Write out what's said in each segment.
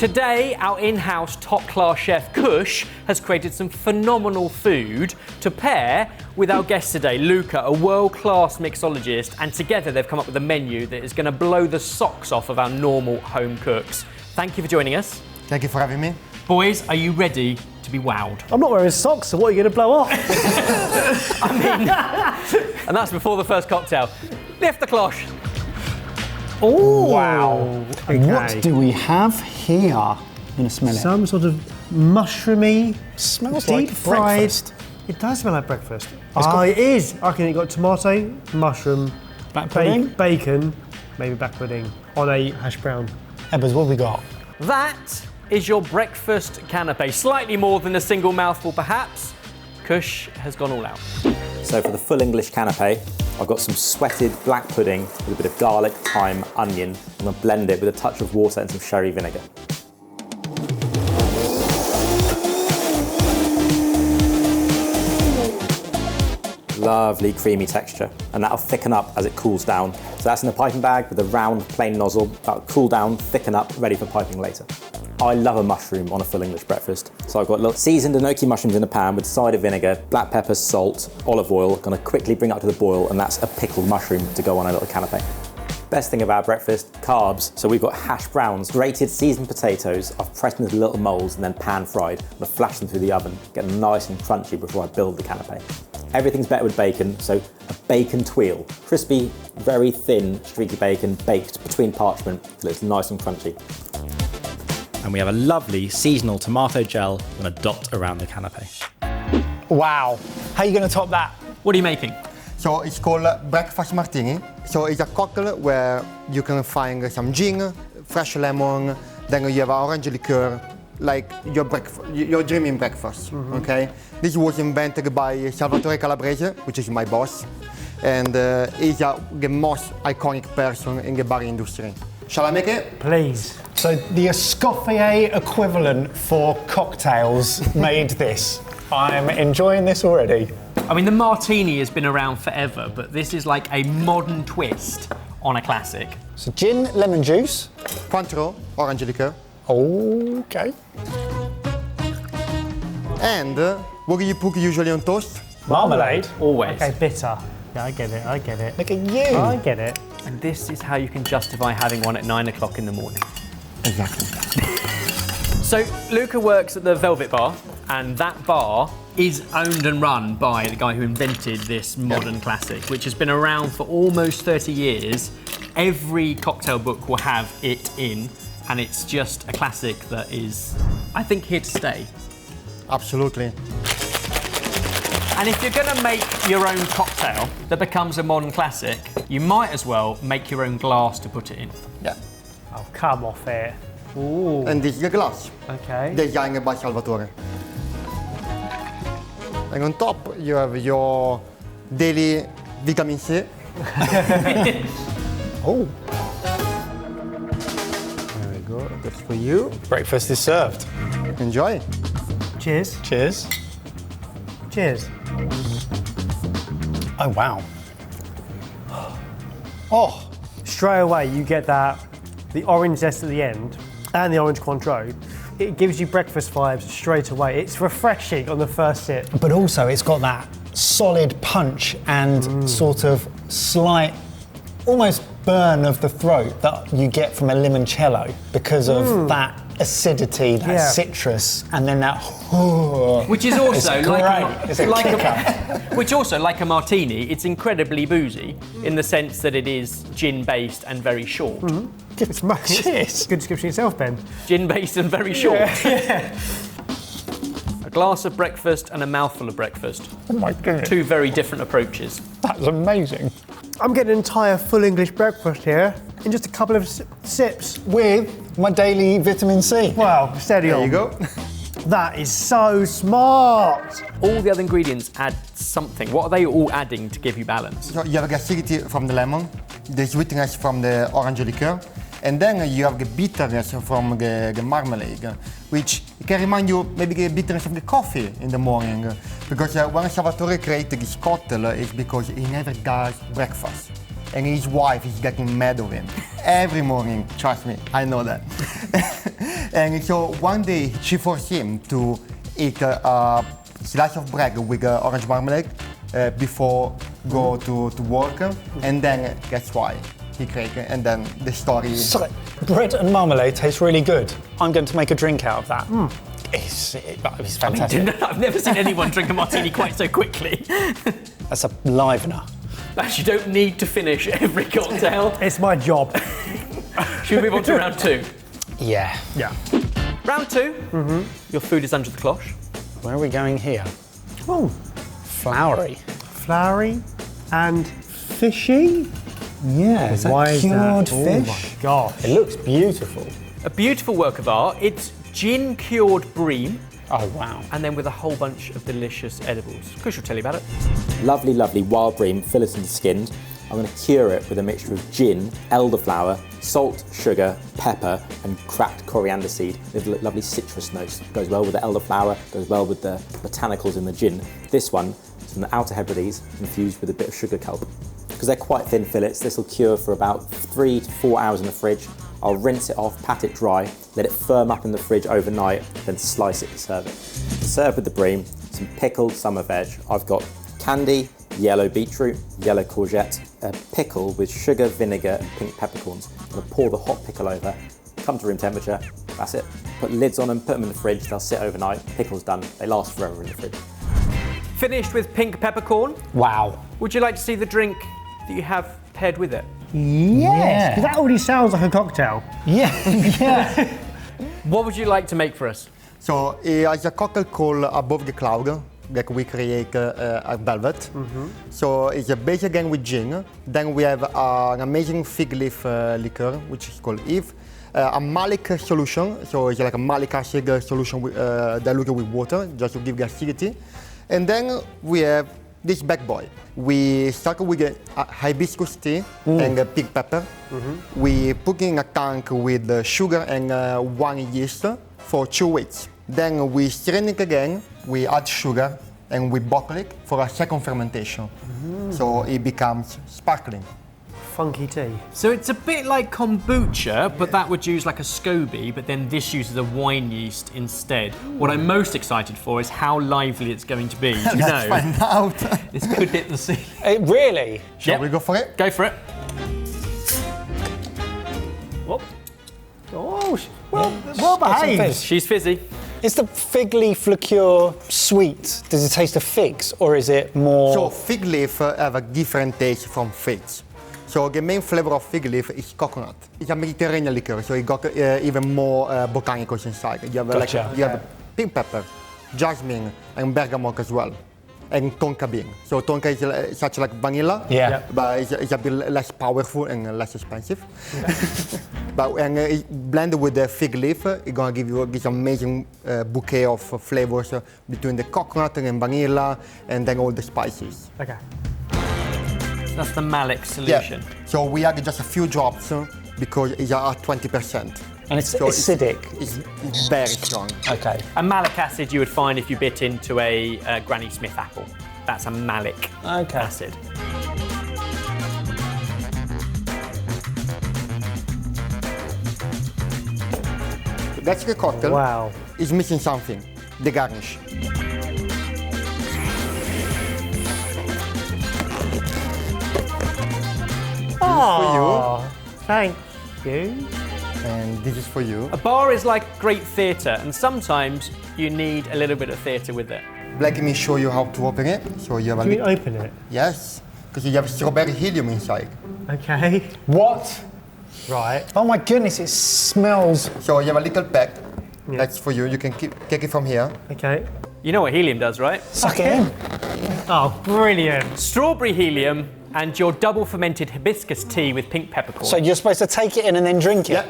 Today, our in-house top-class chef Kush has created some phenomenal food to pair with our guest today, Luca, a world-class mixologist, and together they've come up with a menu that is going to blow the socks off of our normal home cooks. Thank you for joining us. Thank you for having me. Boys, are you ready to be wowed? I'm not wearing socks, so what are you going to blow off? I mean, and that's before the first cocktail. Lift the cloche. Oh, wow. Okay. What do we have here? I'm going to smell it. Some sort of mushroomy, Smells deep like fried. breakfast. It does smell like breakfast. It is. I reckon you got tomato, mushroom, Black pudding? bacon, maybe black pudding on a hash brown. Ebbers, what have we got? That is your breakfast canape. Slightly more than a single mouthful, perhaps. Kush has gone all out. So for the full English canape, I've got some sweated black pudding with a bit of garlic, thyme, onion. I'm going to blend it with a touch of water and some sherry vinegar. Lovely creamy texture, and that'll thicken up as it cools down. So that's in a piping bag with a round plain nozzle. That'll cool down, thicken up, ready for piping later. I love a mushroom on a full English breakfast. So I've got little seasoned enoki mushrooms in a pan with cider vinegar, black pepper, salt, olive oil. Gonna quickly bring up to the boil, and that's a pickled mushroom to go on a little canape. Best thing about breakfast, carbs. So we've got hash browns, grated seasoned potatoes. I've pressed into little moulds and then pan fried. I'm gonna flash them through the oven, get them nice and crunchy before I build the canape. Everything's better with bacon, so a bacon tweel. Crispy, very thin, streaky bacon baked between parchment till it's nice and crunchy. And we have a lovely seasonal tomato gel and a dot around the canape. Wow. How are you going to top that? What are you making? So it's called breakfast martini. So it's a cocktail where you can find some gin, fresh lemon, then you have orange liqueur, like your dreaming breakfast, okay? This was invented by Salvatore Calabrese, which is my boss, and he's the most iconic person in the bar industry. Shall I make it? Please. So the Escoffier equivalent for cocktails made this. I'm enjoying this already. I mean, the martini has been around forever, but this is like a modern twist on a classic. So gin, lemon juice. Cointreau, orange liqueur. Okay. And what do you put usually on toast? Marmalade. Always. Okay, bitter. Yeah, I get it. Look at you. I get it. And this is how you can justify having one at 9 o'clock in the morning. Exactly. So Luca works at the Velvet Bar, and that bar is owned and run by the guy who invented this modern classic, which has been around for almost 30 years. Every cocktail book will have it in, and it's just a classic that is, I think, here to stay. Absolutely. And if you're going to make your own cocktail that becomes a modern classic, you might as well make your own glass to put it in. Yeah. Oh, come off it. Ooh. And this is the glass, Okay. designed by Salvatore. And on top, you have your daily vitamin C. Oh, There we go, that's for you. breakfast is served. Enjoy. Cheers. Cheers. Cheers. Oh, wow. Oh, Straight away, you get the orange zest at the end and the orange Cointreau. It gives you breakfast vibes straight away. It's refreshing on the first sip. but also it's got that solid punch and sort of slight, almost burn of the throat that you get from a limoncello because of that acidity, that Yeah. citrus, and then that. Which is also It's like great. It's a kicker. which also, like a martini, it's incredibly boozy in the sense that it is gin-based and very short. It's Cheers. good description yourself, Ben. Gin-based and very short. A glass of breakfast and a mouthful of breakfast. Oh my goodness, Two very different approaches. that's amazing. I'm getting an entire full English breakfast here in just a couple of sips. With my daily vitamin C. Wow, steady There on. you go. That is so smart. All the other ingredients add something. What are they all adding to give you balance? So you have the acidity from the lemon, the sweetness from the orange liqueur, and then you have the bitterness from the marmalade, which can remind you maybe the bitterness of the coffee in the morning. Because when Salvatore created this cocktail, it's because he never does breakfast. And his wife is getting mad of him every morning, trust me, I know that. And so one day she forced him to eat a slice of bread with orange marmalade before go to work, and then that's why he created. And then the story. So, bread and marmalade taste really good. I'm going to make a drink out of that. It's fantastic. I've never seen anyone drink a martini quite so quickly. That's a livener. You don't need to finish every cocktail. It's my job. Should we move on to round two? Yeah. Yeah. Round two, your food is under the cloche. Where are we going here? Oh, Flowery. flowery and fishy. Yeah, is that cured Oh fish? my gosh. It looks beautiful. A beautiful work of art. It's gin cured bream, Oh, wow. and then with a whole bunch of delicious edibles. Kush will tell you about it. Lovely, lovely wild bream, filleted and skinned. I'm going to cure it with a mixture of gin, elderflower, salt, sugar, pepper, and cracked coriander seed. With lovely citrus notes. Goes well with the elderflower, goes well with the botanicals in the gin. This one is from the Outer Hebrides, infused with a bit of sugar kelp. Because they're quite thin fillets, this will cure for about 3 to 4 hours in the fridge. I'll rinse it off, pat it dry, let it firm up in the fridge overnight, then slice it to serve it. To serve with the bream, some pickled summer veg. I've got candy, yellow beetroot, yellow courgette, a pickle with sugar, vinegar, and pink peppercorns. I'm going to pour the hot pickle over, come to room temperature, that's it. Put lids on them, put them in the fridge, they'll sit overnight, pickle's done, they last forever in the fridge. Finished with pink peppercorn. Wow. Would you like to see the drink that you have paired with it? Yes, 'cause that already sounds like a cocktail. Yeah, yeah. What would you like to make for us? So it's a cocktail called Above the Cloud that we create at Velvet. So it's a base again with gin. Then we have an amazing fig leaf liqueur, which is called Eve. A malic solution, so it's like a malic acid solution diluted with water, just to give the acidity. And then we have this bad boy. We started with a hibiscus tea and a pig pepper. We put in a tank with sugar and wine yeast for 2 weeks. Then we strain it again, we add sugar, and we bottle it for a second fermentation. So it becomes sparkling. Funky tea. So it's a bit like kombucha, but that would use like a SCOBY, but then this uses a wine yeast instead. What I'm most excited for is how lively it's going to be. Do you Let's know? find out. This could hit the ceiling. Really? Shall Yep. we go for it? Go for it. Oh, well Some behaved. fizz. She's fizzy. Is the fig leaf liqueur sweet? Does it taste of figs, or is it more? So fig leaf have a different taste from figs. So the main flavor of fig leaf is coconut. It's a Mediterranean liqueur, so it got even more botanicals inside. You have Gotcha. you have pink pepper, jasmine, and bergamot as well, and tonka bean. So tonka is such like vanilla, Yeah. but it's a bit less powerful and less expensive. But when it blended with the fig leaf, it's gonna give you this amazing bouquet of flavors between the coconut and vanilla, and then all the spices. Okay. That's the Malik solution. Yeah. So we add just a few drops because it's at 20%. And it's So acidic. It's very strong. Okay. A malic acid you would find if you bit into a Granny Smith apple. That's a malic Okay. acid. That's the cocktail. Wow. It's missing something, the garnish. Oh, thank you. And this is for you. A bar is like great theatre, and sometimes you need a little bit of theatre with it. Let me show you how to open it. So you have a Can we little, open it? yes, because you have strawberry helium inside. Okay. What? Right. Oh my goodness, it smells. So you have a little pack. That's for you. You can take it from here. Okay. You know what helium does, right? Suck it in. Oh, brilliant. Strawberry helium and your double fermented hibiscus tea with pink peppercorn. So you're supposed to take it in and then drink it?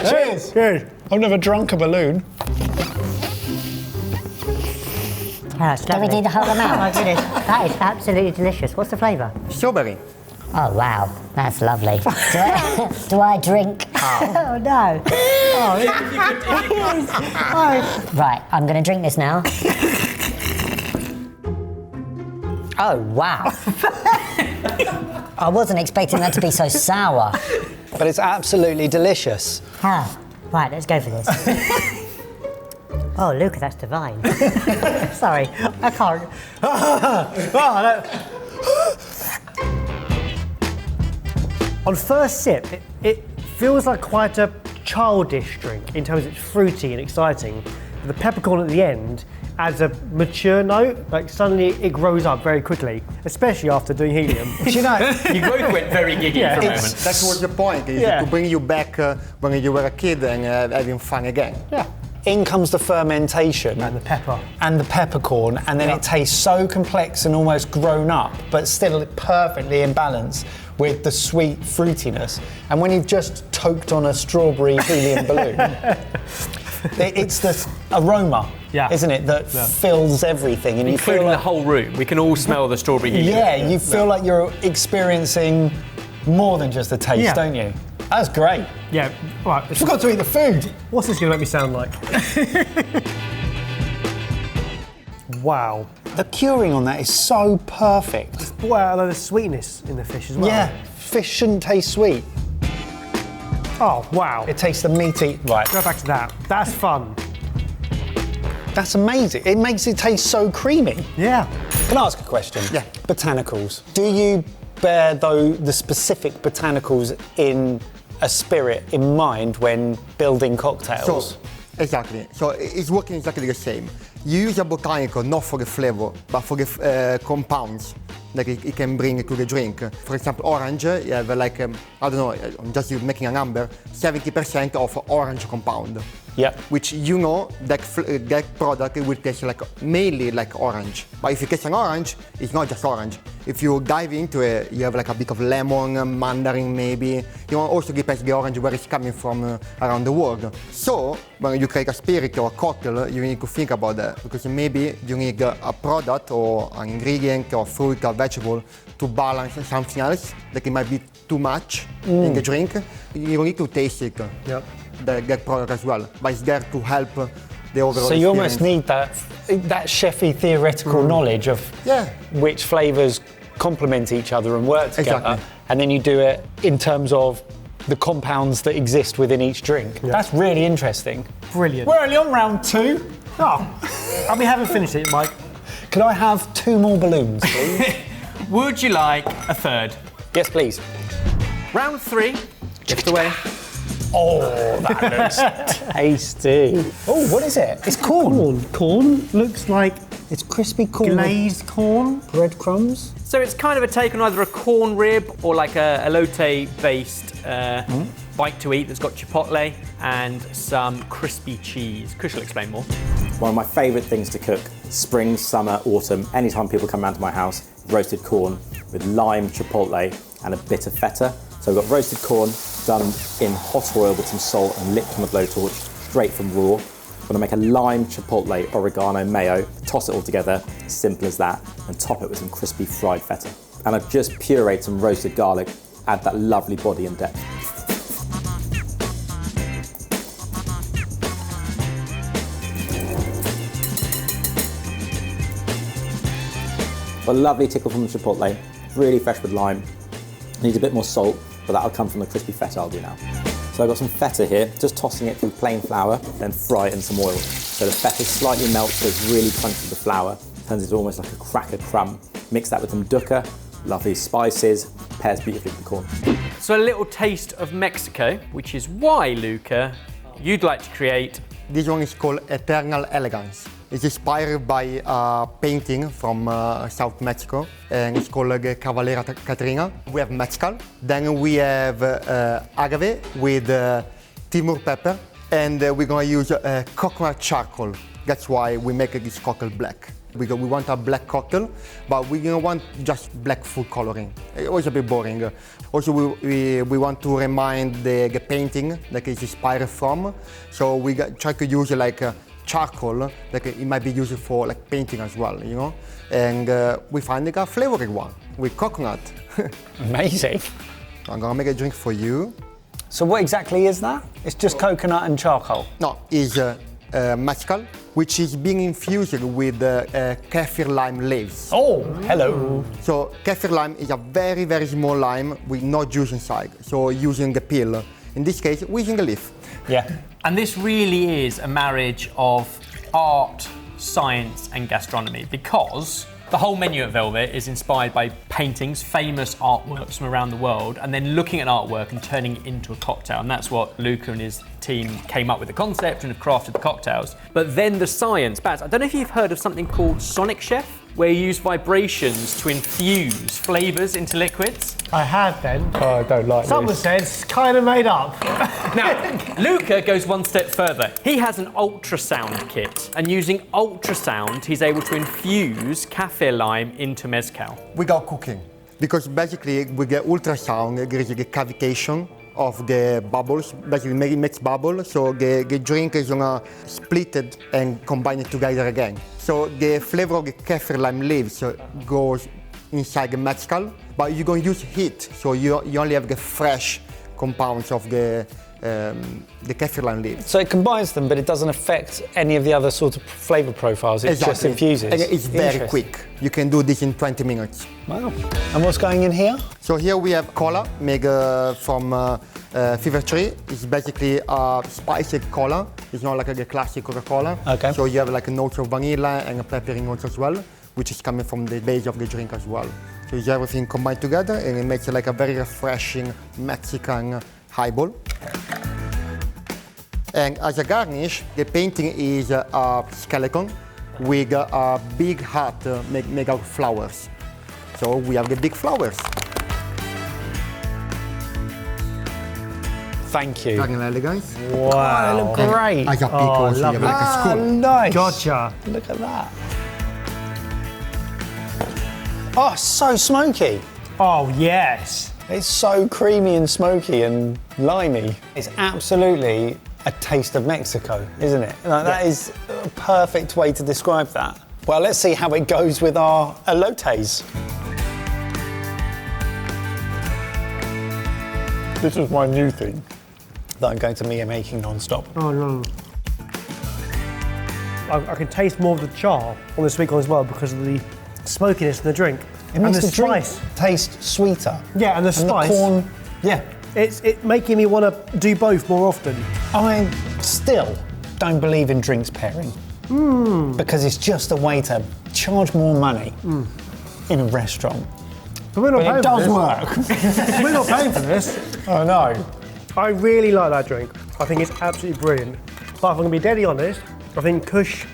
Cheers. Good. I've never drunk a balloon. Can we do the whole amount? Oh my goodness, that is absolutely delicious. What's the flavour? Strawberry. Oh wow, that's lovely. Do I drink? Oh no. Right, I'm going to drink this now. Oh wow. I wasn't expecting that to be so sour. But it's absolutely delicious. Huh. Right, let's go for this. Oh, Luca, that's divine. Sorry, I can't. On first sip, it feels like quite a childish drink in terms of it's fruity and exciting. The peppercorn at the end adds a mature note, like suddenly it grows up very quickly, especially after doing helium. Do you know? You both went very giggy for a moment. That was the point, is Yeah. to bring you back when you were a kid and having fun again. Yeah. In comes the fermentation And the pepper. and the peppercorn, and then it tastes so complex and almost grown up, but still perfectly in balance with the sweet fruitiness. And when you've just toked on a strawberry helium balloon, it's the aroma, isn't it, that fills everything, and you Including feel the like, whole room. We can all smell the strawberry helium. yeah, you feel like you're experiencing more than just the taste, Yeah. don't you? That's great. Yeah, right. Forgot to eat the food. What's this going to make me sound like? Wow. The curing on that is so perfect. Wow, there's sweetness in the fish as well. Yeah, fish shouldn't taste sweet. Oh, wow. It tastes the meaty. Right, Go back to that. That's fun. that's amazing. It makes it taste so creamy. Yeah. Can I ask a question? Yeah. Botanicals. Do you bear the specific botanicals in a spirit in mind when building cocktails? So, exactly. So it's working exactly the same. You use a botanical not for the flavor, but for the compounds that it can bring to the drink. For example, orange, you have like, I don't know, I'm just making a number, 70% of orange compound. Yep. Which you know that product will taste like mainly like orange. But if you taste an orange, it's not just orange. If you dive into it, you have like a bit of lemon, mandarin maybe. You know, also depends the orange where it's coming from around the world. So when you create a spirit or a cocktail, you need to think about that, because maybe you need a product or an ingredient or fruit or vegetable to balance something else that it might be too much in the drink. You need to taste it. Yep. That product as well, but it's there to help the overall So you almost experience. need that chefy theoretical knowledge of which flavours complement each other and work together. Exactly. And then you do it in terms of the compounds that exist within each drink. Yeah. That's really interesting. Brilliant. We're only on round 2. Oh, and we haven't finished it, Mike. Can I have 2 more balloons, please? Would you like a third? Yes, please. Round 3, gift away. Oh, that looks tasty. Oh, what is it? It's corn. Corn looks like It's crispy corn. glazed corn. Breadcrumbs. So it's kind of a take on either a corn rib or like a elote-based bite to eat that's got chipotle and some crispy cheese. Kush will explain more. One of my favourite things to cook, spring, summer, autumn, anytime people come round to my house, roasted corn with lime, chipotle and a bit of feta. So we've got roasted corn done in hot oil with some salt and licked on the blowtorch, straight from raw. I'm gonna make a lime, chipotle, oregano, mayo, toss it all together, simple as that, and top it with some crispy fried feta. And I've just pureed some roasted garlic, add that lovely body and depth. A lovely tickle from the chipotle, really fresh with lime. Needs a bit more salt, but that'll come from the crispy feta I'll do now. So I've got some feta here, just tossing it through plain flour, then fry it in some oil. So the feta slightly melts, so it's really crunchy with the flour, turns into almost like a cracker crumb. Mix that with some dukkha, lovely spices, pairs beautifully with the corn. So a little taste of Mexico, which is why, Luca, you'd like to create. This one is called Eternal Elegance. It's inspired by a painting from South Mexico, and it's called Cavalera Catrina. We have mezcal, then we have agave with Timur pepper, and we're gonna use coconut charcoal. That's why we make this cocktail black. We want a black cocktail, but we don't want just black food coloring. It was a bit boring. Also, we want to remind the painting that it's inspired from. So we try to use like charcoal, like it might be used for like painting as well, you know. And we find a flavored one with coconut. Amazing. I'm gonna make a drink for you. So what exactly is that? It's just coconut and charcoal. No, it's mezcal, which is being infused with kaffir lime leaves. Oh, hello. So kaffir lime is a very, very small lime with no juice inside. So using the peel. In this case, we're using the leaf. Yeah. And this really is a marriage of art, science and gastronomy, because the whole menu at Velvet is inspired by paintings, famous artworks from around the world, and then looking at artwork and turning it into a cocktail. And that's what Luca and his team came up with the concept and have crafted the cocktails. But then the science, Baz, I don't know if you've heard of something called Sonic Chef, where you use vibrations to infuse flavours into liquids. I have, Ben. Oh, I don't like Someone said it's kind of made up. Now, Luca goes one step further. He has an ultrasound kit, and using ultrasound, he's able to infuse kaffir lime into mezcal. Without cooking. Because basically with the ultrasound, there is the cavitation of the bubbles, basically makes bubbles, so the drink is gonna split it and combine it together again. So the flavor of the kaffir lime leaves goes inside the mezcal, but you're gonna use heat, so you only have the fresh compounds of the kaffir lime leaves. So it combines them, but it doesn't affect any of the other sort of flavour profiles. It just infuses. And it's very quick. You can do this in 20 minutes. Wow. And what's going in here? So here we have cola made from fever tree. It's basically a spiced cola. It's not like a classic Coca-Cola. Okay. So you have like a note of vanilla and a peppery note as well, which is coming from the base of the drink as well. So it's everything combined together and it makes it like a very refreshing Mexican highball. And as a garnish, the painting is a skeleton with a big hat made out of flowers. So we have the big flowers. Thank you. Dragon elegance. Wow. They look great. I got pickles, so you have like a school. Nice. Gotcha. Look at that. Oh, so smoky. Oh, yes. It's so creamy and smoky and limey. It's absolutely a taste of Mexico, isn't it? Like, that is a perfect way to describe that. Well, let's see how it goes with our elotes. This is my new thing that I'm going to be making non-stop. Oh, no. I can taste more of the char on the sweet corn as well because of the smokiness in the drink. It makes and the drink spice. taste sweeter. Yeah, and the spice. The corn, yeah. It's making me want to do both more often. I still don't believe in drinks pairing because it's just a way to charge more money in a restaurant. But we're not But paying it does for this. work. We're not paying for this. Oh no. I really like that drink. I think it's absolutely brilliant. But if I'm going to be deadly honest, I think Kush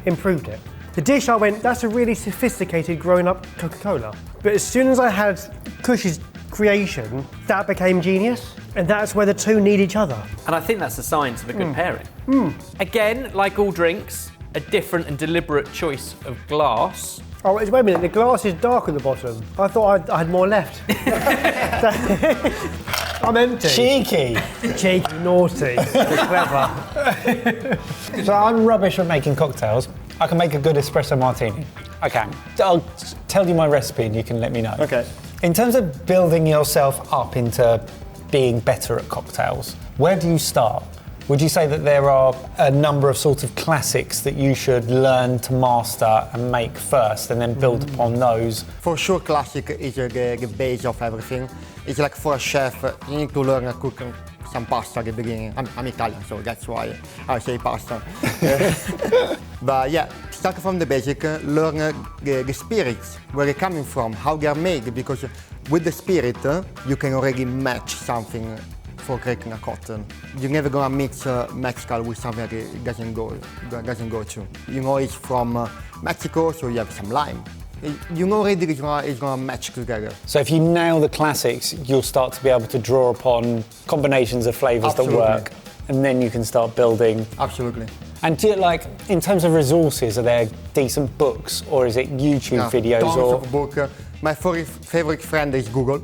improved it. The dish I went, that's a really sophisticated growing up Coca-Cola. But as soon as I had Kush's creation, that became genius. And that's where the two need each other. And I think that's the science of a good pairing. Again, like all drinks, a different and deliberate choice of glass. Oh, wait a minute, the glass is dark at the bottom. I thought I had more left. I'm empty. Cheeky. Cheeky, naughty, clever. So I'm rubbish at making cocktails. I can make a good espresso martini. I can. I'll tell you my recipe and you can let me know. Okay. In terms of building yourself up into being better at cocktails, where do you start? Would you say that there are a number of sort of classics that you should learn to master and make first and then build upon those? For sure, classic is the base of everything. It's like for a chef, you need to learn to cook some pasta at the beginning. I'm Italian, so that's why I say pasta. But yeah, start from the basic, learn the spirits, where they're coming from, how they are made, because with the spirit, you can already match something for creating a cocktail. You're never gonna mix mezcal with something that it doesn't go to. You know it's from Mexico, so you have some lime. You know already it's gonna match together. So if you nail the classics, you'll start to be able to draw upon combinations of flavours that Absolutely. work, and then you can start building. Absolutely. And do you, like, in terms of resources, are there decent books or is it YouTube videos tons or? of book. My favorite friend is Google.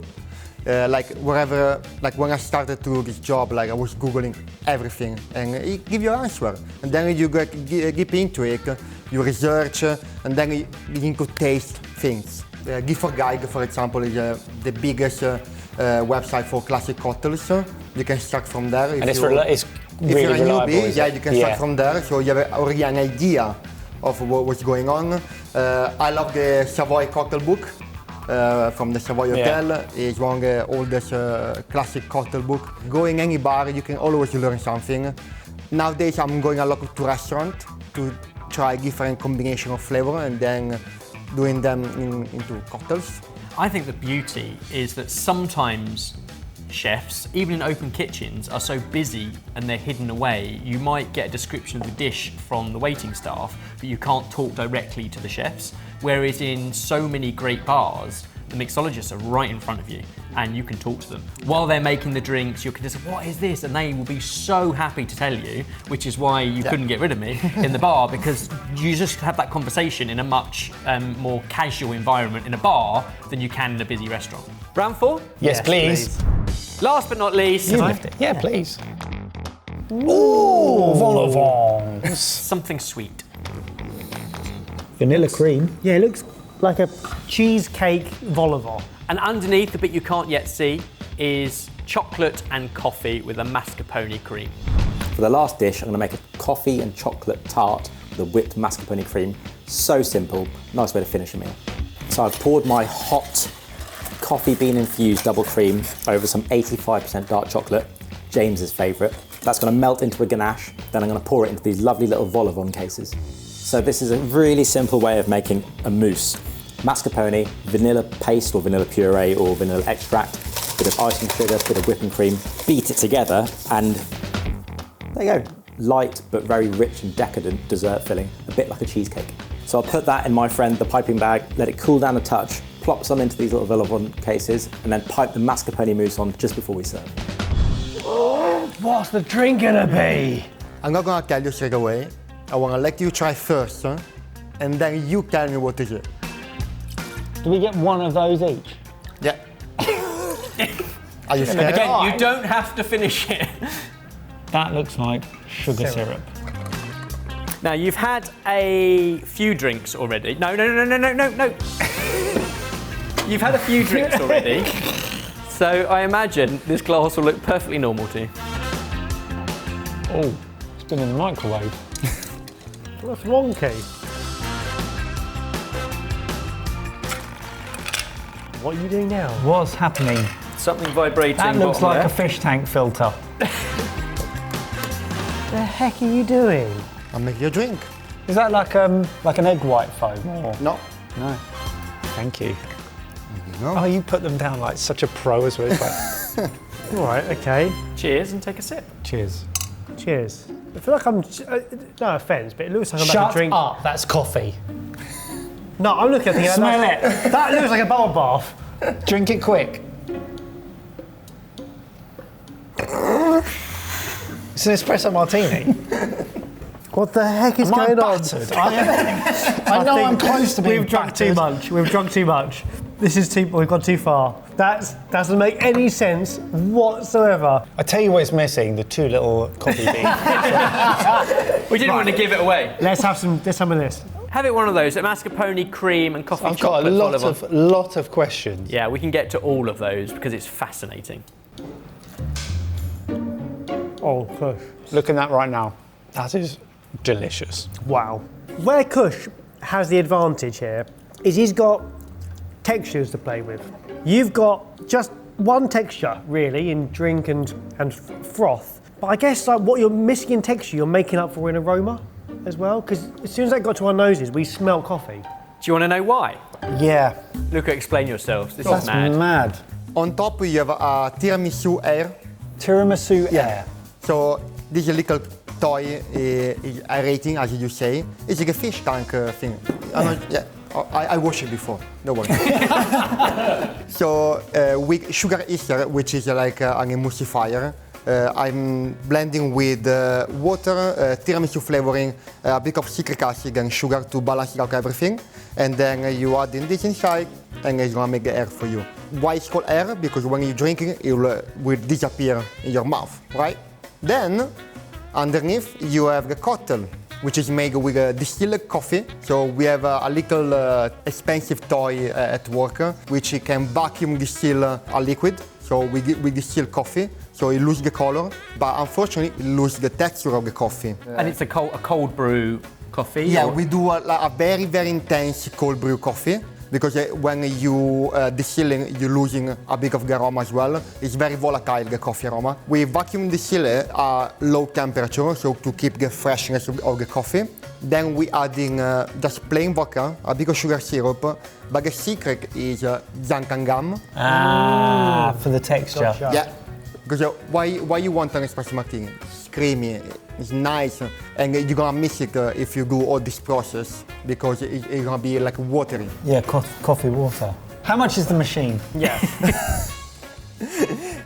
Like wherever, like when I started to do this job, like I was Googling everything and it give you an answer. And then you get deep into it, you research, and then you begin to taste things. Gifford Guide, for example, is the biggest website for classic cocktails. You can start from there. And it's if really you're a reliable, newbie, yeah, you can start Yeah. from there. So you have already an idea of what's going on. I love the Savoy cocktail book. From the Savoy Hotel. It's one of the oldest classic cocktail book. Going any bar, you can always learn something. Nowadays, I'm going a lot to restaurant to try different combination of flavor and then doing them into cocktails. I think the beauty is that sometimes chefs, even in open kitchens, are so busy and they're hidden away, you might get a description of the dish from the waiting staff, but you can't talk directly to the chefs. Whereas in so many great bars, the mixologists are right in front of you and you can talk to them. While they're making the drinks, you can just say, what is this? And they will be so happy to tell you, which is why you couldn't get rid of me in the bar, because you just have that conversation in a much more casual environment in a bar than you can in a busy restaurant. Round 4? Yes, please. Last but not least, You lift it. Yeah, please. Ooh, vol au vent. something sweet. Vanilla cream. Yeah, it looks like a cheesecake vol au vent. And underneath, the bit you can't yet see, is chocolate and coffee with a mascarpone cream. For the last dish, I'm going to make a coffee and chocolate tart with a whipped mascarpone cream. So simple, nice way to finish a meal. So I've poured my hot coffee bean infused double cream over some 85% dark chocolate, James's favourite. That's going to melt into a ganache, then I'm going to pour it into these lovely little vol au vent cases. So this is a really simple way of making a mousse. Mascarpone, vanilla paste or vanilla puree or vanilla extract, bit of icing sugar, bit of whipping cream, beat it together, and there you go. Light but very rich and decadent dessert filling, a bit like a cheesecake. So I'll put that in my friend the piping bag, let it cool down a touch, plop some into these little vol au vent cases, and then pipe the mascarpone mousse on just before we serve. What's the drink gonna be? I'm not gonna tell you straight away. I wanna let you try first, and then you tell me what is it. Do we get one of those each? Yeah. Are you scared? Again, you don't have to finish it. That looks like sugar syrup. Now, you've had a few drinks already. No. You've had a few drinks already. So I imagine this glass will look perfectly normal to you. Oh, it's been in the microwave. What's wrong, Keith? What are you doing now? What's happening? Something vibrating. That looks bottom like there. a fish tank filter. The heck are you doing? I'll make you a drink. Is that like an egg white foam? Or? No. No. Thank you. No. Oh, you put them down like such a pro as well. All right, okay. Cheers and take a sip. Cheers. Cheers. I feel like I'm, no offence, but it looks like I'm about Shut to drink. up, that's coffee. No, I'm looking at it. Smell it. That looks like a bubble bath. Drink it quick. It's an espresso martini. What the heck is Am I going on? battered? I know I'm close to being We've drunk too battered. much. We've drunk too much. This is too. We've gone too far. That doesn't make any sense whatsoever. I tell you what's missing, the two little coffee beans. We didn't want to give it away. Let's have some of this. Have it one of those, a mascarpone cream and coffee I've got a chocolate. lot of questions. Yeah, we can get to all of those because it's fascinating. Oh, Kush. Looking at that right now, that is delicious. Wow. Where Kush has the advantage here is he's got textures to play with. You've got just one texture, really, in drink and froth. But I guess like what you're missing in texture, you're making up for in aroma as well. Because as soon as that got to our noses, we smell coffee. Do you want to know why? Yeah, Luca, explain yourselves. This that's is mad. mad. On top we have a tiramisu air. Tiramisu air. So this little toy is aerating, as you say. It's like a fish tank thing. I washed it before, don't worry. So with sugar Easter, which is like an emulsifier, I'm blending with water, tiramisu flavoring, a bit of citric acid and sugar to balance out everything. And then you add in this inside and it's gonna make the air for you. Why it's called air? Because when you drink it, it will disappear in your mouth, right? Then, underneath, you have the cocktail, which is made with distilled coffee. So we have a little expensive toy at work, which can vacuum distill a liquid. So we distill coffee, so it loses the color, but unfortunately it loses the texture of the coffee. And it's a cold brew coffee? Yeah, or- we do a very, very intense cold brew coffee. because when you distilling, you're losing a bit of the aroma as well. It's very volatile, the coffee aroma. We vacuum distill it at low temperature, so to keep the freshness of the coffee. Then we adding just plain vodka, a bit of sugar syrup, but the secret is xanthan gum. For the texture. Gotcha. Yeah, because why you want an espresso martini? It's creamy, it's nice, and you're gonna miss it if you do all this process because it's gonna be like watery. Yeah, coffee water. How much is the machine? Yeah.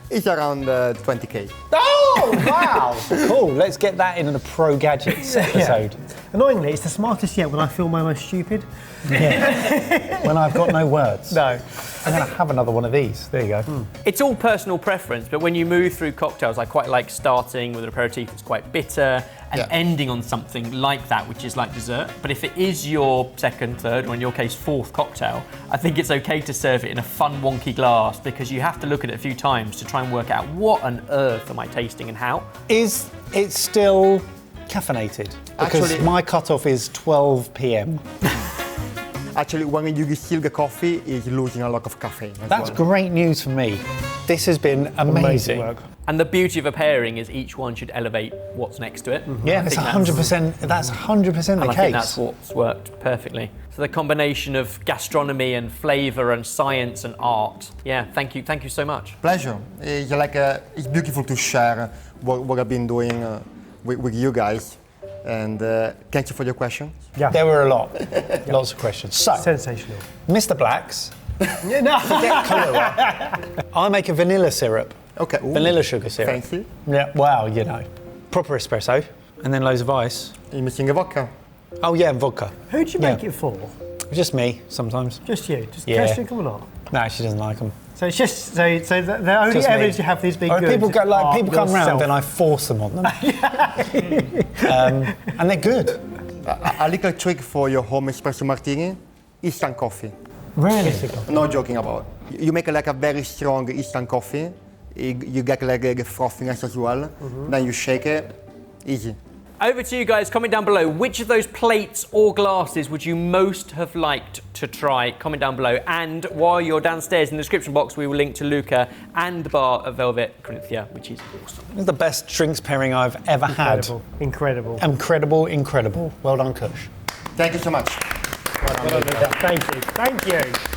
It's around 20k. Oh, wow! Cool, let's get that in a Pro Gadgets episode. Annoyingly, it's the smartest yet when I feel my most stupid. When I've got no words. No. I'm going to have another one of these. There you go. It's all personal preference, but when you move through cocktails, I quite like starting with an aperitif that's quite bitter and ending on something like that, which is like dessert. But if it is your second, third, or in your case, fourth cocktail, I think it's okay to serve it in a fun, wonky glass because you have to look at it a few times to try and work out what on earth am I tasting and how. Is it still caffeinated? Because Actually- my cutoff is 12 p.m. Actually, when you distill the coffee, it's losing a lot of caffeine. as That's well. great news for me. This has been amazing. work. And the beauty of a pairing is each one should elevate what's next to it. Yeah, I that's think 100%. That's 100% the And I case. think that's what's worked perfectly. So the combination of gastronomy and flavour and science and art. Yeah, thank you so much. Pleasure. It's like it's beautiful to share what I've been doing with you guys, and thank you for your questions. Yeah. There were a lot, lots of questions. So, Sensational. Mr. Blacks, Yeah, no. forget Kahlua. I make a vanilla syrup, Okay. Ooh, vanilla sugar syrup. fancy. Yeah, well, you know, proper espresso, and then loads of ice. You're missing a vodka. Oh yeah, and vodka. Who'd you make it for? Just me sometimes. Just you? Just Yeah. Kirsten, come on. No, she doesn't like them. So it's just the only Just me. evidence you have for these big Or goods. people go are people come round yourself. and I force them on them. And they're good. A little trick for your home espresso martini: instant coffee. Really? No joking about. You make like a very strong instant coffee. You get like the frothiness as well. Then you shake it. Easy. Over to you guys, comment down below, which of those plates or glasses would you most have liked to try? Comment down below. And while you're downstairs in the description box, we will link to Luca and the bar at Velvet Corinthia, which is awesome. It's the best drinks pairing I've ever Incredible. had. Incredible. Incredible, incredible. Well done, Kush. Thank you so much. Thank you. Thank you.